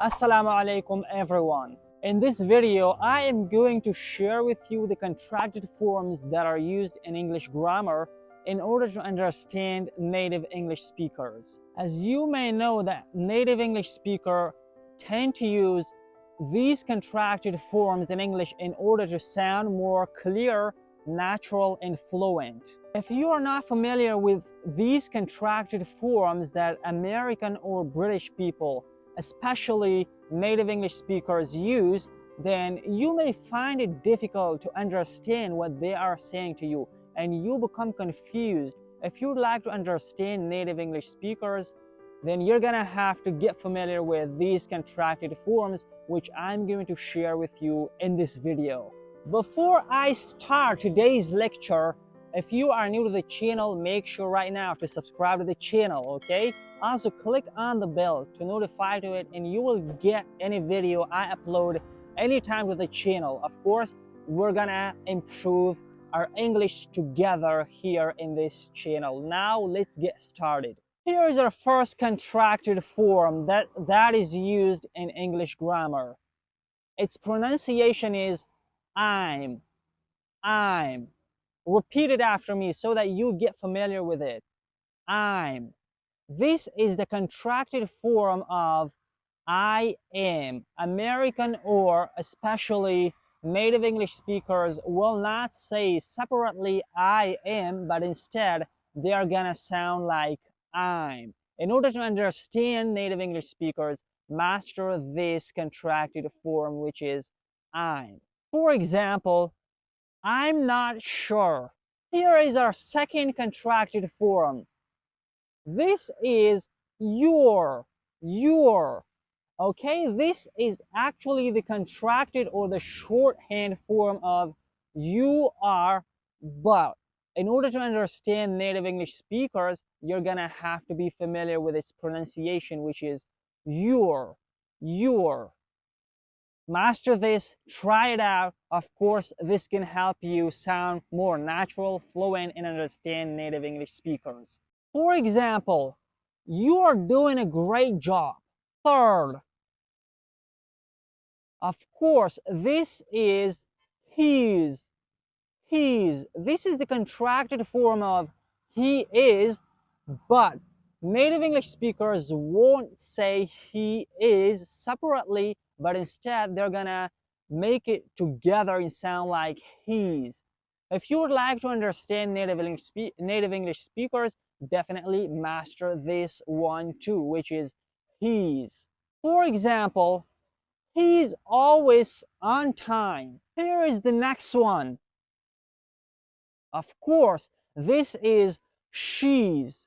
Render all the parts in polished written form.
Assalamu alaikum everyone. In this video, I am going to share with you the contracted forms that are used in English grammar in order to understand native English speakers. As you may know that native English speakers tend to use these contracted forms in English in order to sound more clear, natural, and fluent. If you are not familiar with these contracted forms that American or British people, especially native English speakers, use, then you may find it difficult to understand what they are saying to you and you become confused. If you'd like to understand native English speakers, then you're gonna have to get familiar with these contracted forms, which I'm going to share with you in this video. Before I start today's lecture, if you are new to the channel, make sure right now to subscribe to the channel, okay? Also click on the bell to notify to it, and you will get any video I upload anytime to the channel. Of course, we're gonna improve our English together here in this channel. Now let's get started. Here is our first contracted form that is used in English grammar. Its pronunciation is I'm. Repeat it after me so that you get familiar with it. I'm. This is the contracted form of I am. American or especially native English speakers will not say separately I am, but instead they are gonna sound like I'm. In order to understand native English speakers, master this contracted form, which is I'm. For example, I'm not sure. Here is our second contracted form. This is your. Okay, this is actually the contracted or the shorthand form of you are, but in order to understand native English speakers, you're gonna have to be familiar with its pronunciation, which is your. Master this, try it out. Of course, this can help you sound more natural, fluent, and understand native English speakers. For example, you are doing a great job. Third, of course, this is his. This is the contracted form of he is, but native English speakers won't say he is separately, but instead they're gonna make it together and sound like he's. If you would like to understand native English speakers, definitely master this one too, which is he's. For example, he's always on time. Here is the next one. Of course, this is she's.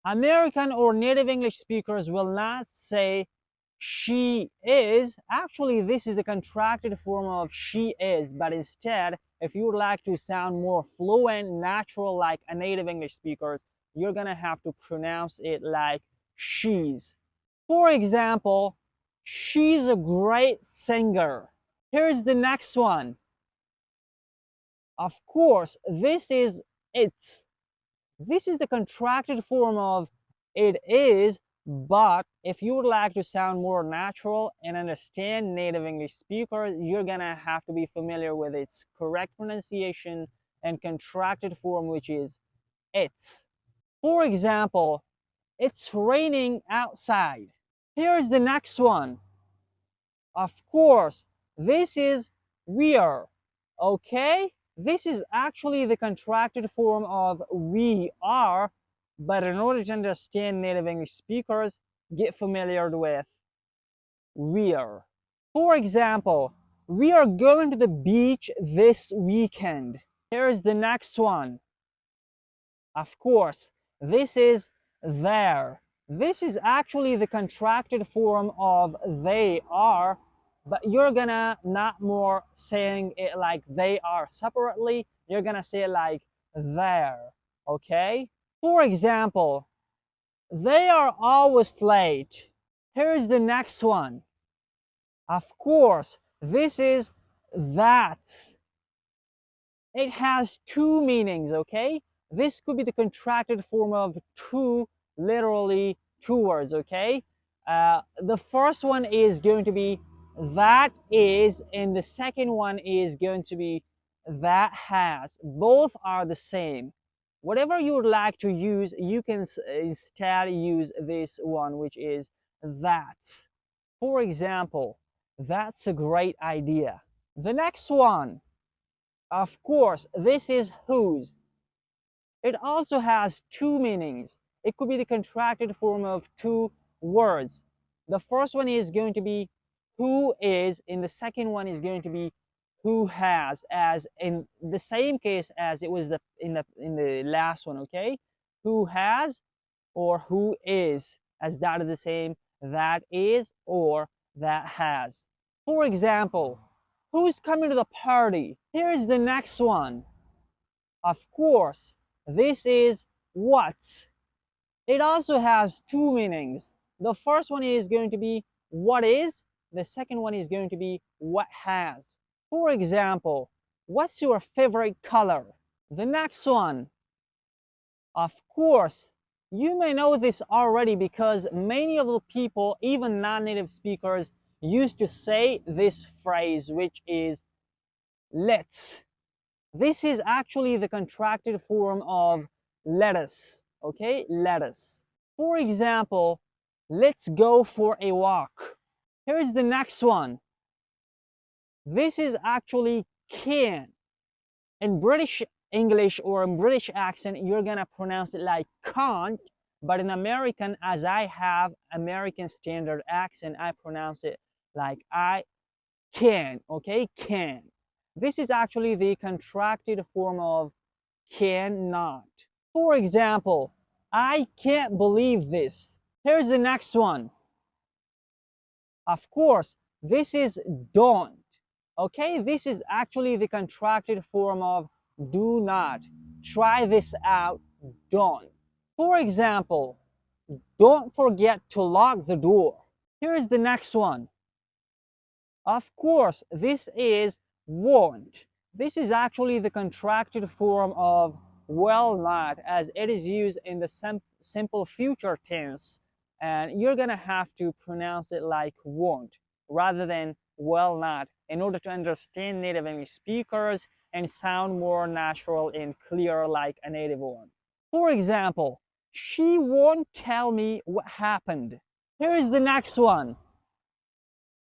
American or native English speakers will not say she is. Actually, this is the contracted form of she is, but instead, if you would like to sound more fluent, natural like a native English speakers, you're gonna have to pronounce it like she's. For example, she's a great singer. Here's the next one. Of course, this is it's. This is the contracted form of it is, but if you would like to sound more natural and understand native English speakers, you're gonna have to be familiar with its correct pronunciation and contracted form, which is it's. For example, it's raining outside. Here's the next one. Of course, this is we are. Okay? This is actually the contracted form of we are, but in order to understand native English speakers, get familiar with we're. For example, we are going to the beach this weekend. Here's the next one. Of course, this is there. This is actually the contracted form of they are, but you're gonna not more saying it like they are separately, you're gonna say it like there, okay? For example, they are always late. Here's the next one. Of course, this is that. It has two meanings, okay? This could be the contracted form of two, literally two words, okay? The first one is going to be that is, and the second one is going to be that has. Both are the same. Whatever you would like to use, you can instead use this one, which is that. For example, that's a great idea. The next one, of course, this is whose. It also has two meanings. It could be the contracted form of two words. The first one is going to be who is, and the second one is going to be who has, as in the same case as it was in the last one, okay? Who has or who is, as that is the same, that is or that has. For example, who's coming to the party? Here is the next one. Of course, this is what. It also has two meanings. The first one is going to be what is, the second one is going to be what has. For example, what's your favorite color? The next one, of course, you may know this already because many of the people, even non-native speakers, used to say this phrase, which is let's. This is actually the contracted form of lettuce, okay? Lettuce. For example, let's go for a walk. Here's the next one. This is actually can. In British English or in British accent, you're gonna pronounce it like can't, but in American, as I have American standard accent, I pronounce it like I can, okay? Can. This is actually the contracted form of cannot. For example, I can't believe this. Here's the next one. Of course, this is don't. Okay, this is actually the contracted form of do not. Try this out, don't. For example, don't forget to lock the door. Here's the next one. Of course, this is won't. This is actually the contracted form of will not, as it is used in the simple future tense, and you're gonna have to pronounce it like won't rather than will not in order to understand native English speakers and sound more natural and clear like a native one. For example, she won't tell me what happened. Here is the next one.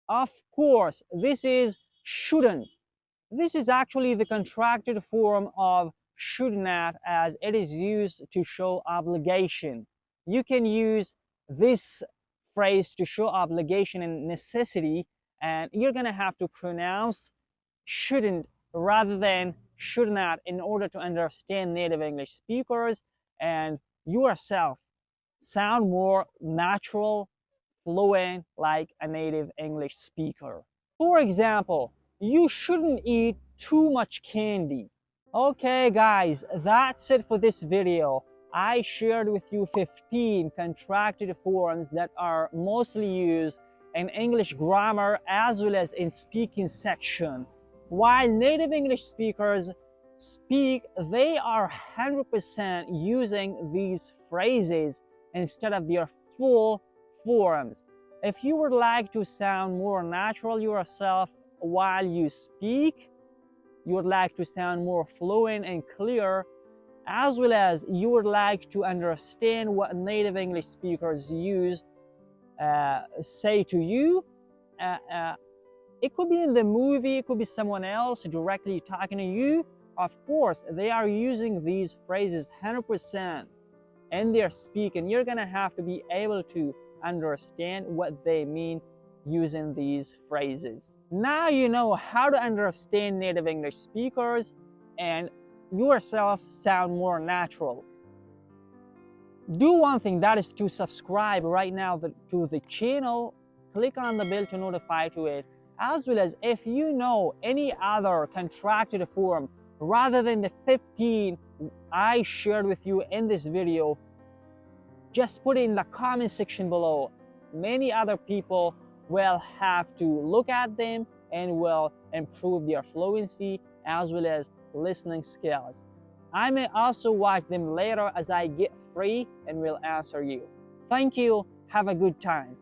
Of course, this is shouldn't. This is actually the contracted form of should not, as it is used to show obligation. You can use this phrase to show obligation and necessity, and you're gonna have to pronounce shouldn't rather than should not in order to understand native English speakers and yourself sound more natural, fluent like a native English speaker. For example, you shouldn't eat too much candy. Okay guys, that's it for this video. I shared with you 15 contracted forms that are mostly used in English grammar as well as in speaking section. While native English speakers speak, they are 100% using these phrases instead of their full forms. If you would like to sound more natural yourself while you speak, you would like to sound more fluent and clear, as well as you would like to understand what native English speakers say to you, it could be in the movie, it could be someone else directly talking to you. Of course, they are using these phrases 100% in their speak, and you're gonna have to be able to understand what they mean using these phrases. Now you know how to understand native English speakers and yourself sound more natural. Do one thing, that is to subscribe right now to the channel. Click on the bell to notify to it, as well as if you know any other contracted form rather than the 15 I shared with you in this video, just put it in the comment section below. Many other people will have to look at them and will improve their fluency as well as listening skills. I may also watch them later as I get free and will answer you. Thank you. Have a good time.